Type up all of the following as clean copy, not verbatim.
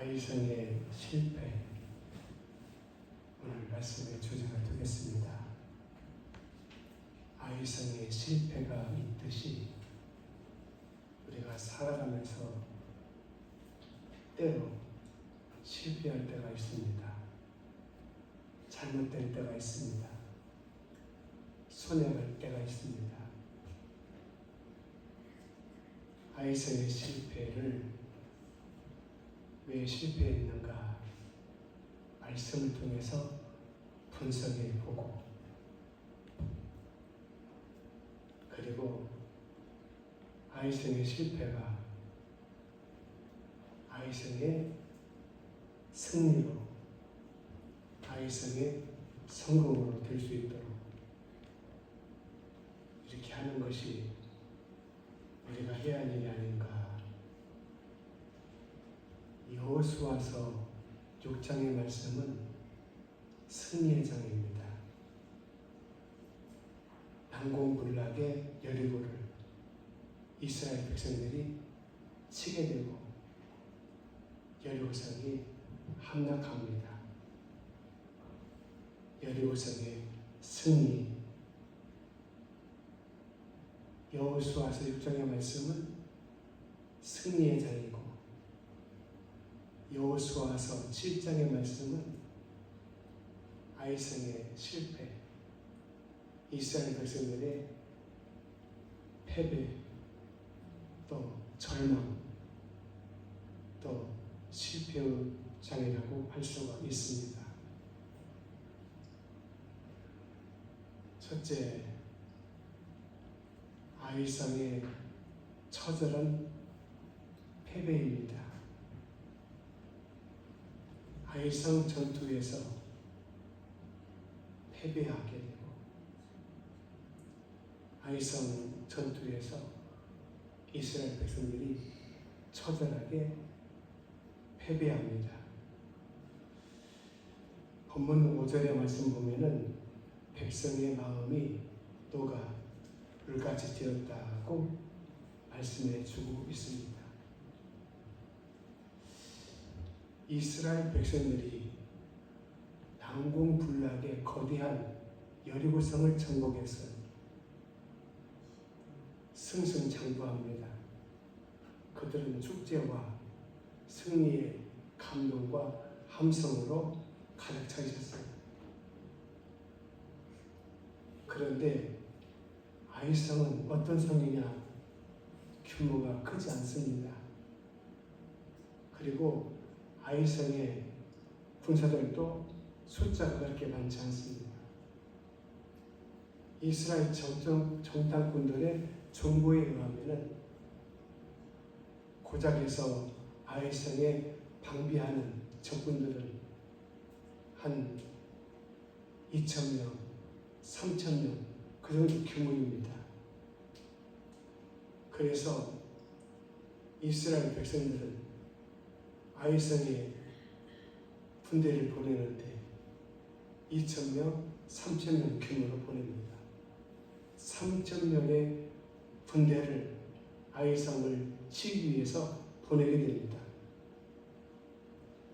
아이성의 실패, 오늘 말씀의 주제가 되겠습니다. 아이성의 실패가 있듯이 우리가 살아가면서 때로 실패할 때가 있습니다. 잘못될 때가 있습니다. 손해볼 때가 있습니다. 아이성의 실패를 왜 실패했는가 말씀을 통해서 분석해 보고, 그리고 아이성의 실패가 아이성의 승리로, 아이성의 성공으로 될 수 있도록 이렇게 하는 것이 우리가 해야 할 일이 아닌가. 여호수아서 6장의 말씀은 승리의 장입니다. 난공불락의 여리고를 이스라엘 백성들이 치게 되고 여리고성이 함락합니다. 여리고성의 승리. 여호수아서 6장의 말씀은 승리의 장이고, 여호수아서 7장의 말씀은 아이성의 실패, 이스라엘 백성들의 패배, 또 절망, 또 실패의 장이라고 할 수가 있습니다. 첫째, 아이성의 처절한 패배입니다. 아이성 전투에서 패배하게 되고, 아이성 전투에서 이스라엘 백성들이 처절하게 패배합니다. 본문 5절의 말씀 보면은 백성의 마음이 녹아 물같이 되었다고 말씀해 주고 있습니다. 이스라엘 백성들이 난공불락의 거대한 여리고성을 정복해서 승승장구합니다. 그들은 축제와 승리의 감동과 함성으로 가득 차 있었어요. 그런데 아이성은 어떤 성이냐? 규모가 크지 않습니다. 그리고 아이성의 군사들도 숫자가 그렇게 많지 않습니다. 이스라엘 정탐꾼들의 정보에 의하면 고작에서 아이성에 방비하는 적군들은 한 2,000명, 3,000명 그 정도 규모입니다. 그래서 이스라엘 백성들은 아이성에 군대를 보내는데 2,000명, 3,000명 규모로 보냅니다. 3,000명의 군대를 아이성을 치기 위해서 보내게 됩니다.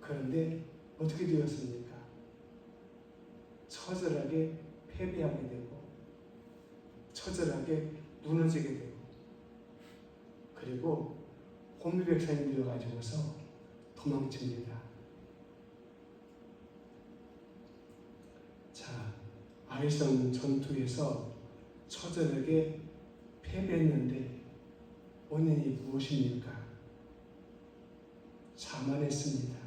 그런데 어떻게 되었습니까? 처절하게 패배하게 되고, 처절하게 무너지게 되고, 그리고 고미백성이 되어가지고서 도망칩니다. 자, 아이성 전투에서 처절하게 패배했는데 원인이 무엇입니까? 자만했습니다.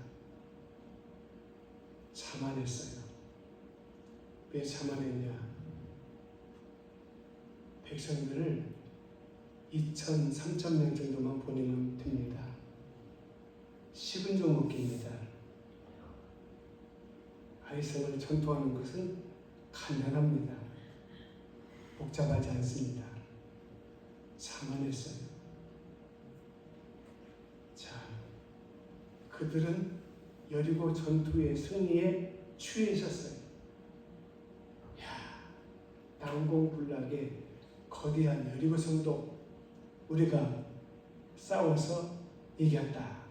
자만했어요. 왜 자만했냐? 백성들을 2,000, 3,000명 정도만 보내면 됩니다. 10은 좀 먹깁니다. 아이성을 전투하는 것은 간단합니다. 복잡하지 않습니다. 자만했어요. 자, 그들은 여리고 전투의 승리에 취해 있었어요. 난공불락의 거대한 여리고성도 우리가 싸워서 이겼다.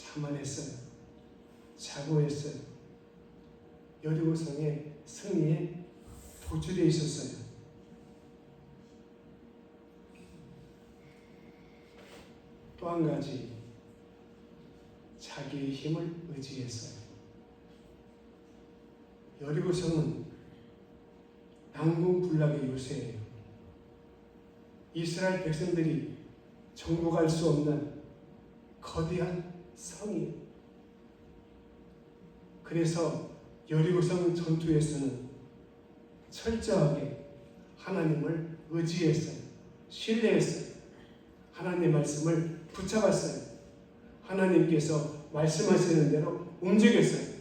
자만했어요. 자고했어요. 여리고성의 승리에 도주되어 있었어요. 또 한 가지, 자기의 힘을 의지했어요. 여리고성은 난공불락의 요새예요. 이스라엘 백성들이 정복할 수 없는 거대한 성이에요. 그래서 여리고성 전투에서는 철저하게 하나님을 의지했어요. 신뢰했어요. 하나님의 말씀을 붙잡았어요. 하나님께서 말씀하시는 대로 움직였어요.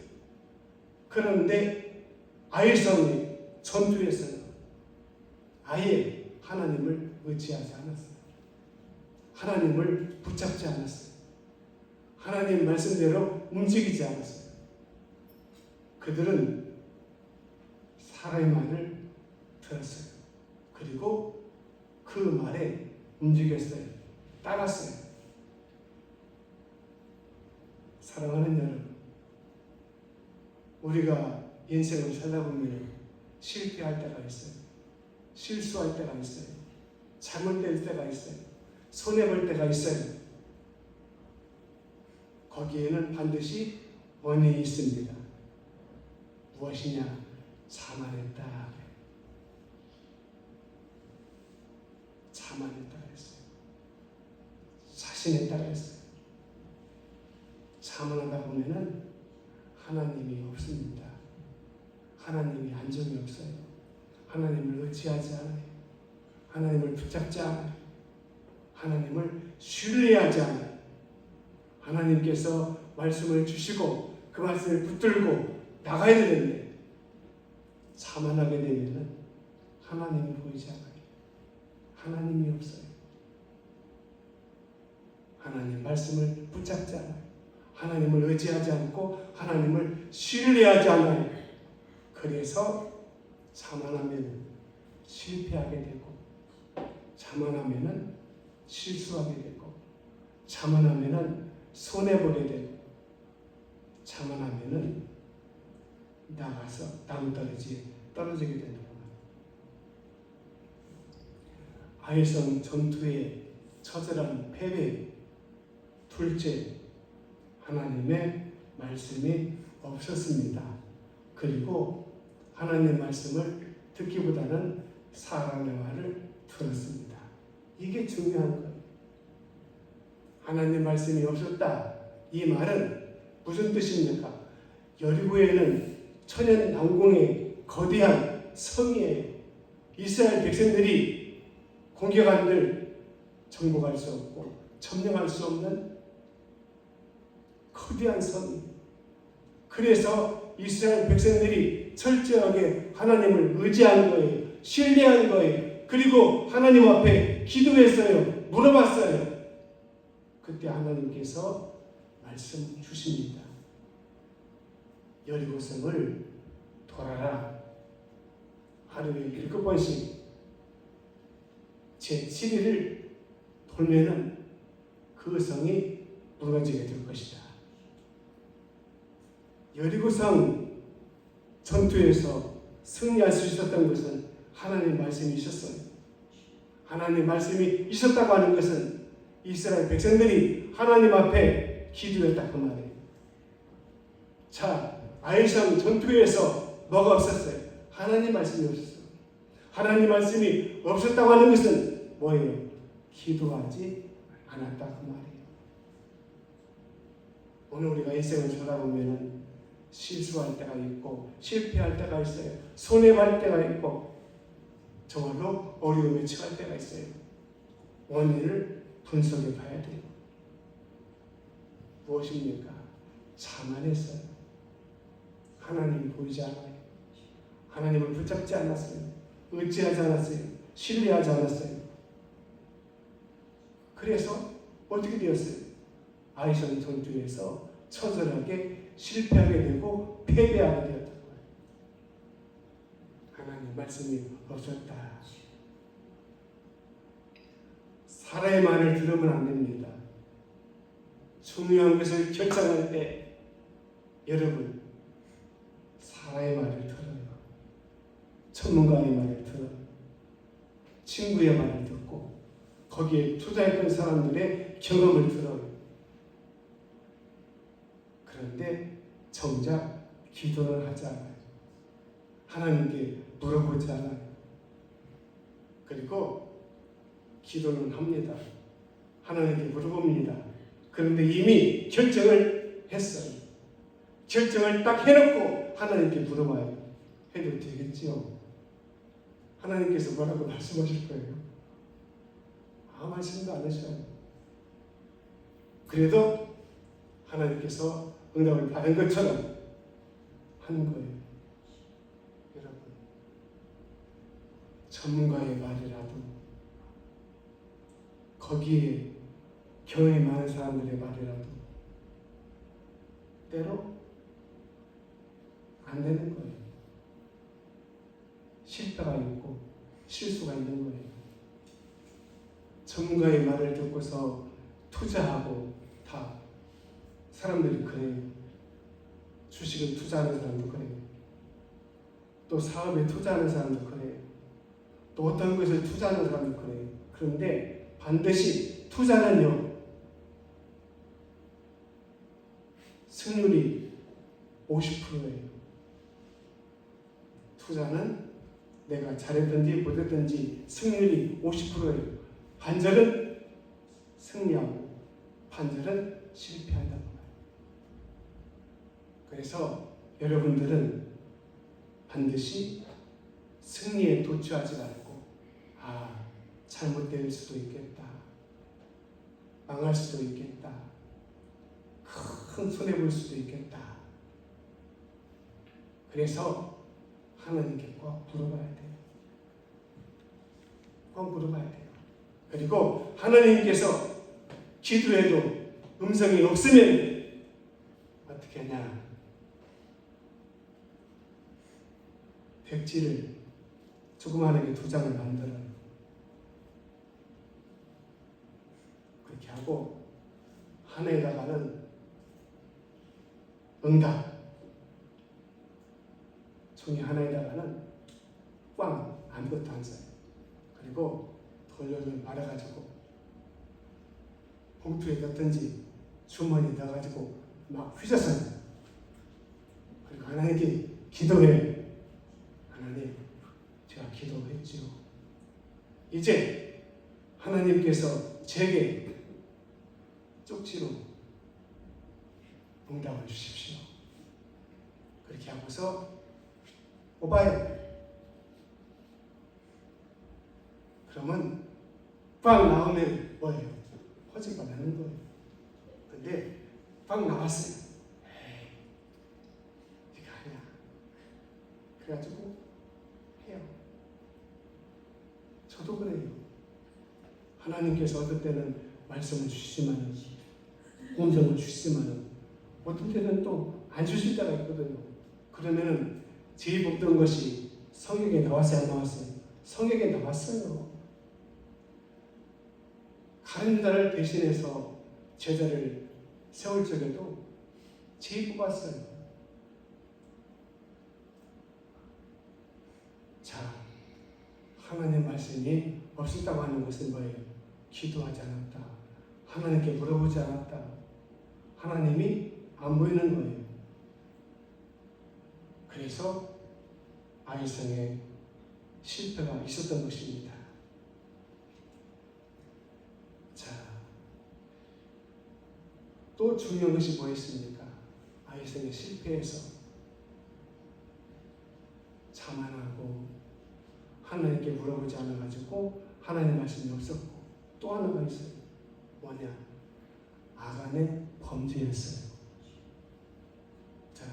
그런데 아이성의 전투에서는 아예 하나님을 의지하지 않았어요. 하나님을 붙잡지 않았어요. 하나님 말씀대로 움직이지 않았어요. 그들은 사람의 말을 들었어요. 그리고 그 말에 움직였어요. 따랐어요. 사랑하는 여러분, 우리가 인생을 살아보면 실패할 때가 있어요. 실수할 때가 있어요. 잘못될 때가 있어요. 손해볼 때가 있어요. 거기에는 반드시 원인이 있습니다. 무엇이냐? 자만했다. 자만했다 했어요. 자신했다 했어요. 자만하다 보면은 하나님이 없습니다. 하나님이 안정이 없어요. 하나님을 의지하지 않아요. 하나님을 붙잡지 않아요. 하나님을 신뢰하지 않아요. 하나님께서 말씀을 주시고 그 말씀을 붙들고 나가야 되는데 자만하게 되면은 하나님이 보이지 않아요. 하나님이 없어요. 하나님 말씀을 붙잡지 않아요. 하나님을 의지하지 않고 하나님을 신뢰하지 않아요. 그래서 자만하면 실패하게 되고, 자만하면 실수하게 되고, 자만하면 손해보게 되고, 자만하면 나가서 땅떨어지게 되는 거예요. 아이성 전투의 처절한 패배, 둘째, 하나님의 말씀이 없었습니다. 그리고 하나님의 말씀을 듣기보다는 사람의 말을 들었습니다. 이게 중요한 거예요. 하나님의 말씀이 없었다. 이 말은 무슨 뜻입니까? 여리고에는 천연 난공의 거대한 성이에요. 이스라엘 백성들이 공격한들 정복할 수 없고 점령할 수 없는 거대한 성이. 그래서 이스라엘 백성들이 철저하게 하나님을 의지한 거예요. 신뢰한 거예요. 그리고 하나님 앞에 기도했어요. 물어봤어요. 그때 하나님께서 말씀 주십니다. 여리고성을 돌아라. 하루에 7번씩 제7일을 돌면은 그 성이 무너지게 될 것이다. 여리고성 전투에서 승리할 수 있었던 것은 하나님의 말씀이 있었어요. 하나님의 말씀이 있었다고 하는 것은 이스라엘 백성들이 하나님 앞에 기도했다 그 말이에요. 자, 아이성 전투에서 뭐가 없었어요? 하나님 말씀이 없었어요. 하나님 말씀이 없었다고 하는 것은 뭐예요? 기도하지 않았다 그 말이에요. 오늘 우리가 인생을 살아보면 실수할 때가 있고 실패할 때가 있어요. 손해볼 때가 있고 정말로 어려움에 처할 때가 있어요. 원인을 분석해 봐야 돼요. 무엇입니까? 자만했어요. 하나님이 보이지 않아요. 하나님을 붙잡지 않았어요. 의지하지 않았어요. 신뢰하지 않았어요. 그래서 어떻게 되었어요? 아이성 전투에서 처절하게 실패하게 되고 패배하게 되었던 거예요. 하나님 말씀이 없었다. 사람의 말을 들으면 안 됩니다. 중요한 것을 결정할 때 여러분 사람의 말을 들어요. 전문가의 말을 들어요. 친구의 말을 듣고 거기에 투자했던 사람들의 경험을 들어요. 그런데 정작 기도를 하지 않아요. 하나님께 물어보지 않아요. 그리고 기도는 합니다. 하나님께 물어봅니다. 그런데 이미 결정을 했어요. 결정을 딱 해놓고 하나님께 물어봐요. 해도 되겠지요? 하나님께서 뭐라고 말씀하실 거예요? 아무 말씀도 안 하셔요. 그래도 하나님께서 응답을 받은 것처럼 하는 거예요. 여러분, 전문가의 말이라도 거기에 경험이 많은 사람들의 말이라도 때로 안 되는 거예요. 실패가 있고 실수가 있는 거예요. 전문가의 말을 듣고서 투자하고 다 사람들이 그래요. 주식을 투자하는 사람도 그래요. 또 사업에 투자하는 사람도 그래요. 또 어떤 것을 투자하는 사람도 그래요. 그런데 반드시 투자는요, 승률이 50%예요. 투자는 내가 잘했든지 못했든지 승률이 50%예요. 반절은 승리하고 반절은 실패한다는 거예요. 그래서 여러분들은 반드시 승리에 도취하지 말고 잘못될 수도 있겠다. 망할 수도 있겠다. 큰 손해볼 수도 있겠다. 그래서 하나님께 꼭 물어봐야 돼요. 꼭 물어봐야 돼요. 그리고 하나님께서 기도해도 음성이 없으면 어떻게 하냐? 백지를 조그마하게 2장을 만들어요. 그렇게 하고 하나에다가는 응답, 종이 하나에다가는 꽝 아무것도 안 써요. 그리고 돌려를 말아가지고 봉투에 넣든지 주머니에 넣어가지고 막 휘저어요. 그리고 하나님께 기도해. 하나님, 제가 기도했지요. 이제 하나님께서 제게 쪽지로 응답을 주십시오. 그렇게 하고서 뽑아요. 그러면 빵 나오면 뭐예요? 허지가 나는 거예요. 근데 빵 나왔어요. 에이, 네가 하냐? 그래가지고 해요. 저도 그래요. 하나님께서 어떤 때는 말씀을 주시지만은, 음성을 주시지만은, 어떤 때는 또 안 주실 때가 있거든요. 그러면은 제일 뽑던 것이 성경에 나왔어요, 안 나왔어요? 성경에 나왔어요. 가른자를 대신해서 제자를 세울 적에도 제일 뽑았어요. 자, 하나님 말씀이 없었다고 하는 것은 뭐예요? 기도하지 않았다. 하나님께 물어보지 않았다. 하나님이 안 보이는 거예요. 그래서 아이성에 실패가 있었던 것입니다. 자, 또 중요한 것이 뭐 있습니까? 아이성에 실패해서 자만하고 하나님께 물어보지 않아가지고 하나님 말씀이 없었고, 또 하나가 있어요. 뭐냐? 아간의 범죄였어요. 자,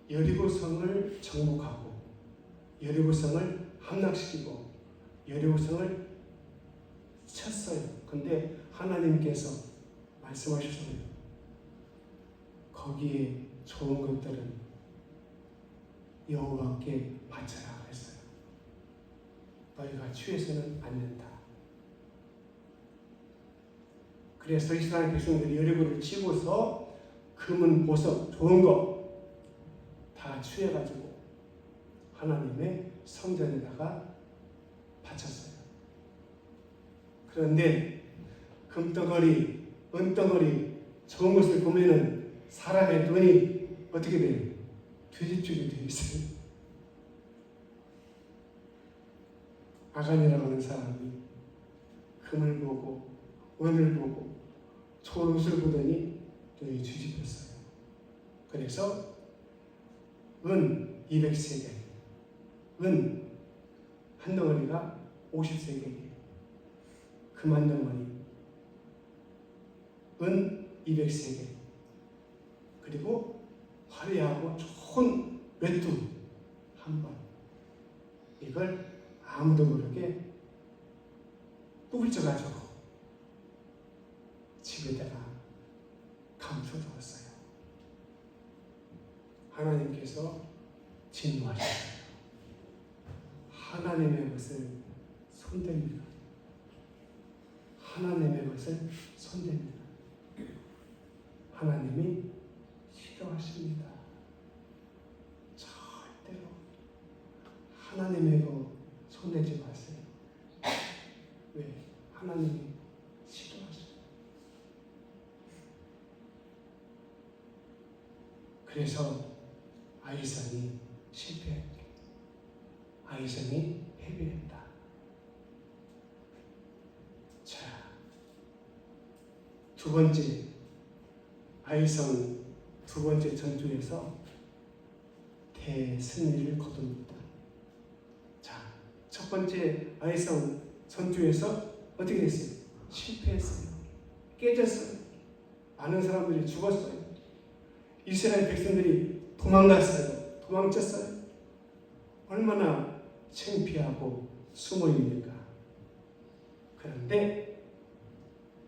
여리고성을 정복하고 여리고성을 함락시키고 여리고성을 쳤어요. 근데 하나님께서 말씀하셨어요. 거기에 좋은 것들은 여호와께 바쳐라 그랬어요. 너희가 취해서는 안 된다. 그래서 이스라엘 백성들이 여리고를 치고서 금은 보석 좋은 거 다 취해가지고 하나님의 성전에다가 바쳤어요. 그런데 금덩어리, 은덩어리 좋은 것을 보면은 사람의 눈이 어떻게 돼요? 뒤집히게 되어 있어요. 아간이라고 하는 사람이 금을 보고 은을 보고 좋은 옷을 보더니 눈이 뒤집혔어요. 그래서 은 200세겔, 은 한 덩어리가 50세겔이에요. 금 한 덩어리, 은 200세겔, 그리고 화려하고 좋은 외투 한 번. 이걸 아무도 모르게 꿀져가지고 집에다가 감춰두었어요. 하나님께서 진노하셨어요. 하나님의 것을 손댑니다. 하나님의 것을 손댑니다. 하나님이 싫어하십니다. 절대로 하나님의 거 손대지 마세요. 왜? 하나님이 싫어하셔요. 그래서 아이성이 실패했다. 아이성이 패배했다. 자, 두 번째 아이성 두 번째 전투에서 대승리를 거둡니다. 자, 첫 번째 아이성 전투에서 어떻게 됐어요? 실패했어요. 깨졌어요. 많은 사람들이 죽었어요. 이스라엘 백성들이 도망갔어요. 도망쳤어요. 얼마나 창피하고 수모입니까? 그런데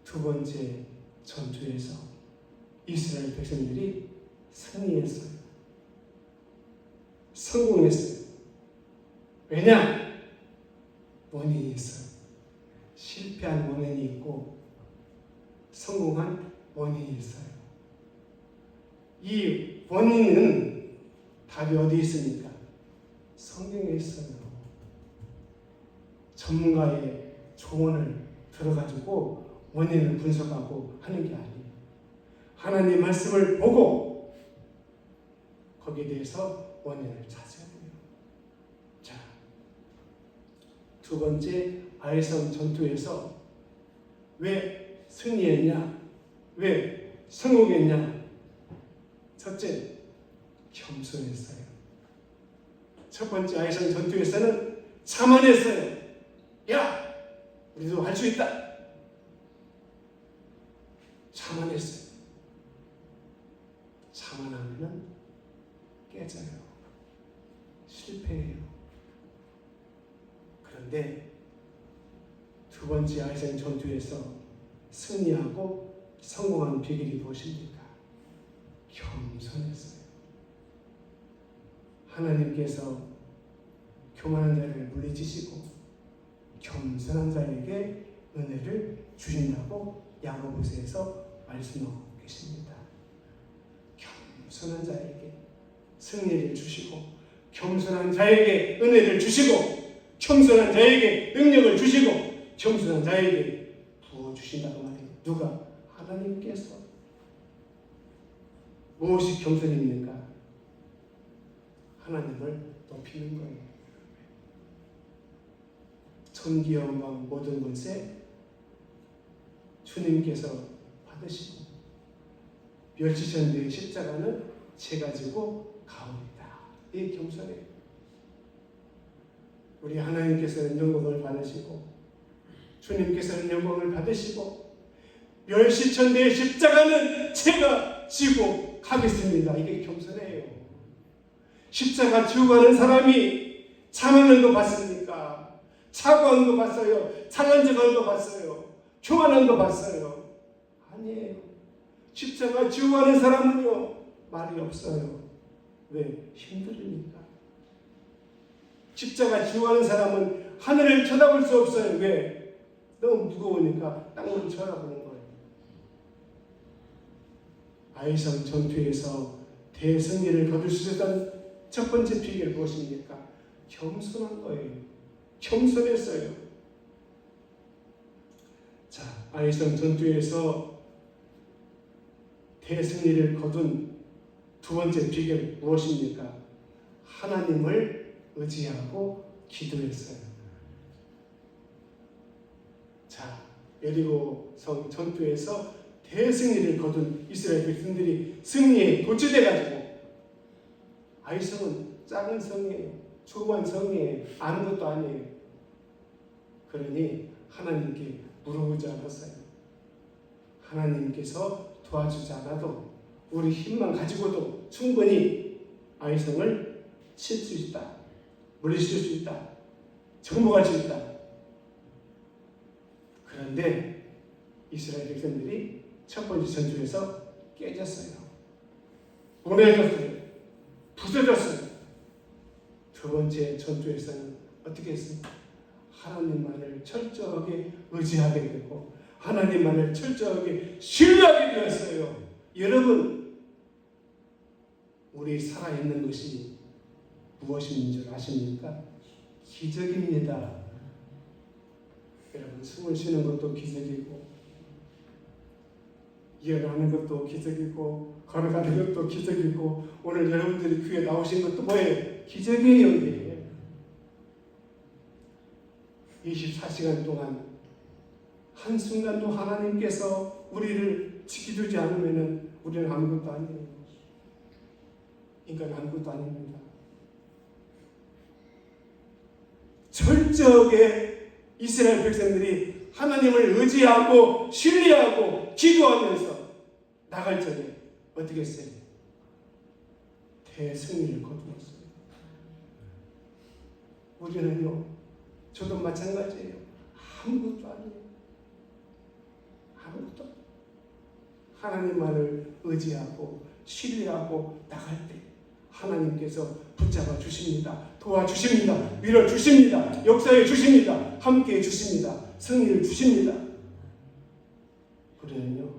두 번째 전투에서 이스라엘 백성들이 승리했어요. 성공했어요. 왜냐? 원인이 있어요. 실패한 원인이 있고 성공한 원인이 있어요. 이 원인은 답이 어디 있습니까? 성경에 있어요. 전문가의 조언을 들어가지고 원인을 분석하고 하는 게 아니에요. 하나님 말씀을 보고 거기에 대해서 원인을 찾아야 돼요. 자, 두 번째 아이성 전투에서 왜 승리했냐? 왜 성공했냐? 첫째, 겸손했어요. 첫 번째 아이성 전투에서는 자만했어요. 야, 우리도 할 수 있다. 자만했어요. 자만하면 깨져요. 실패해요. 그런데 두 번째 아이성 전투에서 승리하고 성공한 비결이 무엇입니까? 겸손했어요. 하나님께서 교만한 자를 물리치시고 겸손한 자에게 은혜를 주신다고 야고보서에서 말씀하고 계십니다. 겸손한 자에게 승리를 주시고 겸손한 자에게 은혜를 주시고 겸손한 자에게 능력을 주시고 겸손한 자에게 부어주신다고 말해요. 누가? 하나님께서. 무엇이 겸손입니까? 하나님을 높이는 거예요. 천기 영광 모든 것에 주님께서 받으시고 멸치천대의 십자가는 제가 지고 가옵니다. 이 겸손해요. 우리 하나님께서는 영광을 받으시고 주님께서는 영광을 받으시고 멸치천대의 십자가는 제가 지고 가겠습니다. 이게 겸손해요. 십자가 지고 가는 사람이 자만한 거 봤습니까? 사고한 거 봤어요? 잘난 척한 거 봤어요? 교만한 거 봤어요? 아니에요. 십자가 지고 가는 사람은요 말이 없어요. 왜? 힘들으니까. 십자가 지고 가는 사람은 하늘을 쳐다볼 수 없어요. 왜? 너무 무거우니까 땅만 쳐다보는 거예요. 아이성 전투에서 대승리를 거둘 수 있었던 첫 번째 비결이 무엇입니까? 겸손한 거예요. 겸손했어요. 자, 아이성 전투에서 대승리를 거둔 두 번째 비결 무엇입니까? 하나님을 의지하고 기도했어요. 자, 여리고 성 전투에서 대승리를 거둔 이스라엘 백성들이 승리에 도취돼가지고, 아이성은 작은 성이에요. 조그만 성이에요. 아무것도 아니에요. 그러니 하나님께 물어보지 않았어요. 하나님께서 도와주지 않아도 우리 힘만 가지고도 충분히 아이성을 칠 수 있다. 물리칠 수 있다. 정복할 수 있다. 그런데 이스라엘 백성들이 첫 번째 전투에서 깨졌어요. 무너졌어요. 부서졌어요. 두 번째 전투에서는 어떻게 했습니까? 하나님만을 철저하게 의지하게 되고 하나님만을 철저하게 신뢰하게 되었어요. 여러분, 우리 살아있는 것이 무엇인 줄 아십니까? 기적입니다. 여러분, 숨을 쉬는 것도 기적이고 일어나는 것도 기적이고 걸어가는 것도 기적이고 오늘 여러분들이 귀에 나오신 것도 뭐예요? 기적이에요. 이게 24시간 동안 한순간도 하나님께서 우리를 지켜주지 않으면 우리는 아무것도 아니에요. 인간 아무것도 아닙니다. 철저하게 이스라엘 백성들이 하나님을 의지하고 신뢰하고 기도하면서 나갈 적에 어떻게 했어요? 대승리를 거두었어요. 우리는요, 저도 마찬가지예요. 아무것도 아니에요. 아무것도 아니에요. 하나님만을 의지하고 신뢰하고 나갈 때 하나님께서 붙잡아 주십니다. 도와주십니다. 밀어주십니다. 역사해 주십니다. 함께해 주십니다. 승리를 주십니다. 그러면요,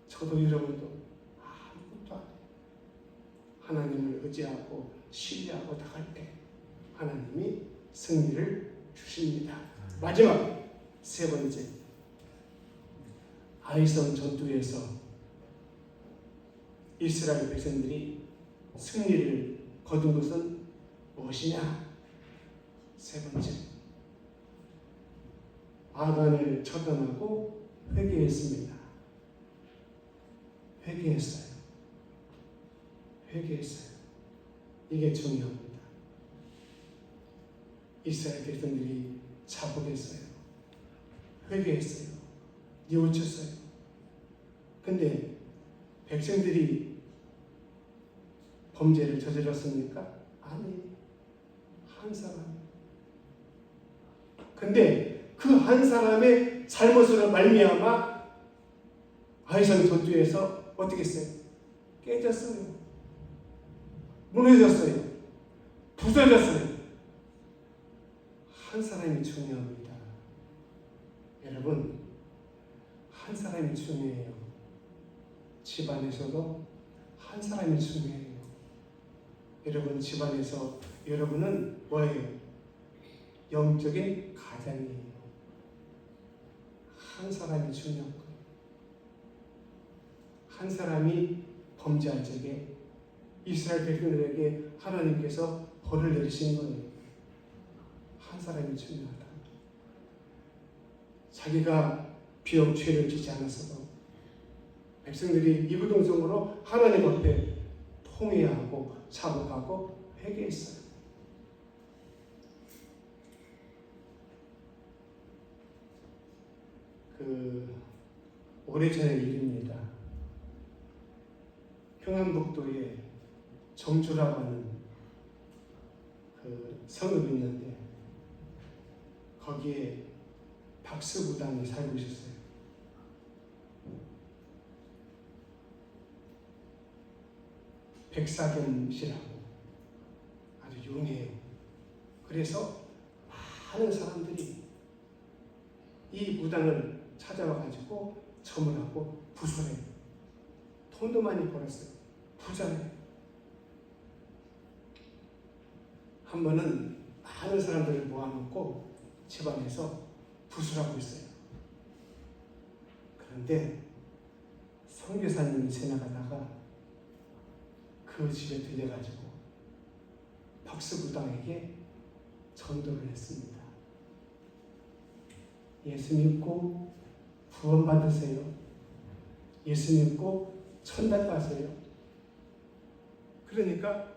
저도 여러분도 아무것도 안 해요. 하나님을 의지하고 신뢰하고 나갈 때 하나님이 승리를 주십니다. 마지막 세 번째, 아이성 전투에서 이스라엘 백성들이 승리를 거둔 것은 무엇이냐? 세 번째, 아간을 처단하고 회개했습니다. 회개했어요. 이게 중요합니다. 이스라엘 백성들이 자복했어요. 회개했어요. 뉘우쳤어요. 근데 백성들이 범죄를 저질렀습니까? 아니, 한 사람. 근데 그 한 사람의 잘못으로 말미암아 아이성 전투에서 어떻게 했어요? 깨졌어요. 무너졌어요. 부서졌어요. 한 사람이 중요합니다. 여러분, 한 사람이 중요해요. 집안에서도 한 사람이 중요해요. 여러분 집안에서 여러분은 뭐예요? 영적인 가장이에요. 한 사람이 중요한 거예요. 한 사람이 범죄할 적에 이스라엘 백성들에게 하나님께서 벌을 내리신 거예요. 한 사람이 중요하다. 자기가 비록 죄를 짓지 않았어도 백성들이 이구동성으로 하나님 앞에 통회하고 자복하고 회개했어요. 오래전의 일입니다. 평안북도에 정주라고 하는 성읍이 있는데 거기에 박수부당이 살고 있었어요. 백사겸 씨라고 아주 유명해요. 그래서 많은 사람들이 이 무당을 찾아와 가지고 점을 하고 부설해요. 돈도 많이 벌었어요. 부자예요. 한 번은 많은 사람들을 모아놓고 집안에서 부술하고 있어요. 그런데 선교사님이 지나가다가 그 집에 들려가지고 박수부당에게 전도를 했습니다. 예수 믿고 구원 받으세요. 예수 믿고 천당 가세요. 그러니까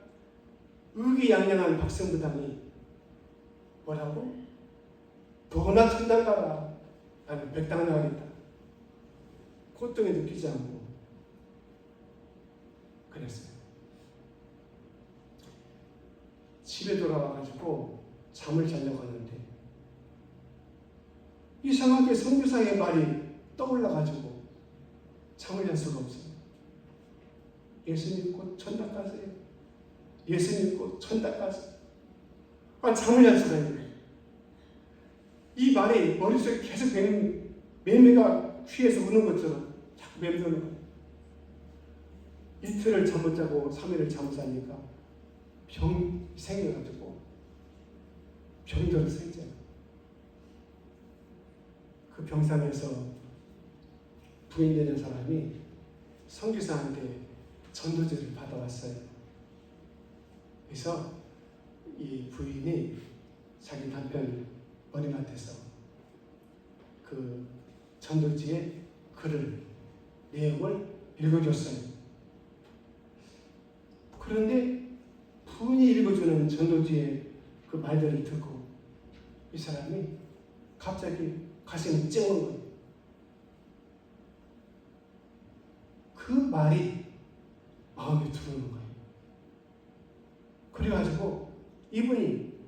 의기양양한 박수부당이 뭐라고? 너나 천당 가라. 나는 백당 나가겠다. 고통에 느끼지 않고 그랬어요. 집에 돌아와가지고 잠을 자려고 하는데 이상하게 선교사의 말이 떠올라가지고 잠을 잘 수가 없어요. 예수 믿고 천당 가세요. 예수 믿고 천당 가세요. 잠을 잘 수가 있네. 이 말이 머릿속에 계속 매매가 귀에서 우는 것처럼 자꾸 맴도는 거예요. 이틀을 잠 못 자고 3일을 잠 못 자니까 병이 생겨가지고 병들어 서 있잖아요. 그 병상에서 부인 되는 사람이 선교사한테 전도제를 받아왔어요. 그래서 이 부인이 자기 남편 머리맡에서 그 전도지의 글을 내용을 읽어줬어요. 그런데 부인이 읽어주는 전도지의 그 말들을 듣고 이 사람이 갑자기 가슴이 찡한 거예요. 그 말이 마음에 들어오는 거예요. 그래가지고 이분이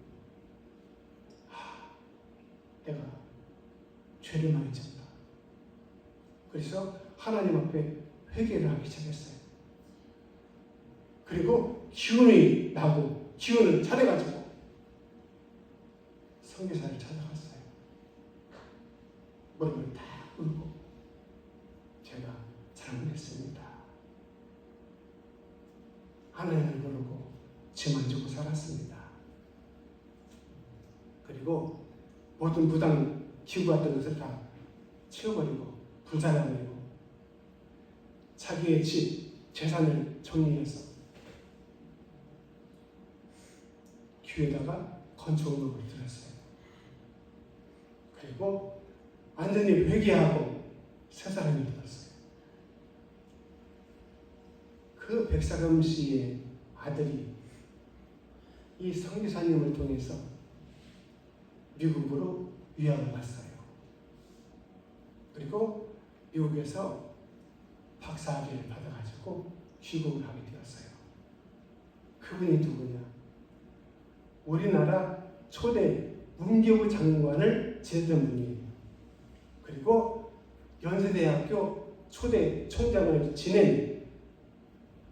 내가 죄를 많이 졌다. 그래서 하나님 앞에 회개를 하기 시작했어요. 그리고 기운이 나고 기운을 차려가지고 선교사를 찾아갔어요. 무릎을 딱 꿇고 제가 잘못했습니다. 하나님을 모르고 죄만 지고 살았습니다. 그리고 모든 무당 기구 같은 것을 다 치워버리고 불살라버리고 자기의 집, 재산을 정리해서 귀에다가 건초음악을 들었어요. 그리고 완전히 회개하고 새 사람이 되었어요. 그 백사금 씨의 아들이 이 선교사님을 통해서 미국으로 유학을 갔어요. 그리고 미국에서 박사학위를 받아가지고 귀국을 하게 되었어요. 그분이 누구냐? 우리나라 초대 문교부 장관을 지냈던 분이에요. 그리고 연세대학교 초대 총장을 지낸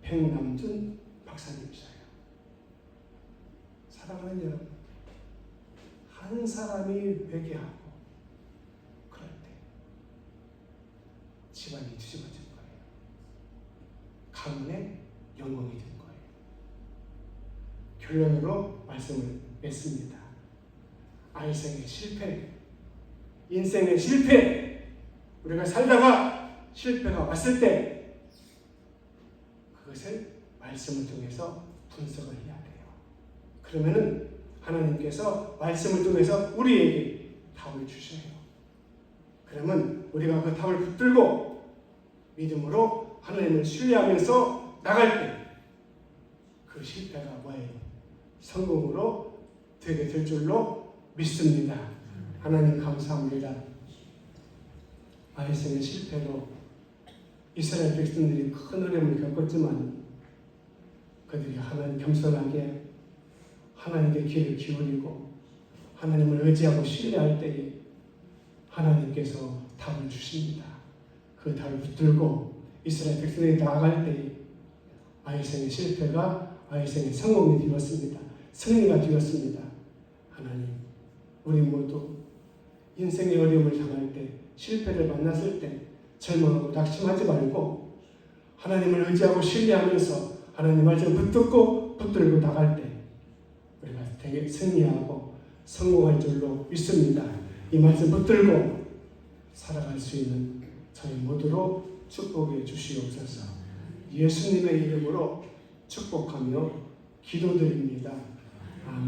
백남준 박사님이셔요. 사랑하는 여러분, 한 사람이 회개하고 그럴 때 집안이 뒤집어진 거예요. 가문의 영광이 된 거예요. 결론으로 말씀을 맺습니다. 아이생의 실패, 인생의 실패, 우리가 살다가 실패가 왔을 때 그것을 말씀을 통해서 분석을 해야 돼요. 그러면은 하나님께서 말씀을 통해서 우리에게 답을 주셔요. 그러면 우리가 그 답을 붙들고 믿음으로 하나님을 신뢰하면서 나갈 때 그 실패가 뭐예요? 성공으로 되게 될 줄로 믿습니다. 하나님 감사합니다. 아이생의 실패로 이스라엘 백성들이 큰 어려움을 겪었지만 그들이 하나님 겸손하게 하나님께 귀를 기울이고 하나님을 의지하고 신뢰할 때에 하나님께서 답을 주십니다. 그 답을 붙들고 이스라엘 백성들이 나아갈 때에 아이생의 실패가 아이생의 성공이 되었습니다. 승리가 되었습니다. 하나님, 우리 모두 인생의 어려움을 당할 때, 실패를 만났을 때 절망하고 낙심하지 말고 하나님을 의지하고 신뢰하면서 하나님 말씀 붙들고 붙들고 나갈 때 우리가 되게 승리하고 성공할 줄로 믿습니다. 이 말씀 붙들고 살아갈 수 있는 저희 모두로 축복해 주시옵소서. 예수님의 이름으로 축복하며 기도드립니다. 아멘.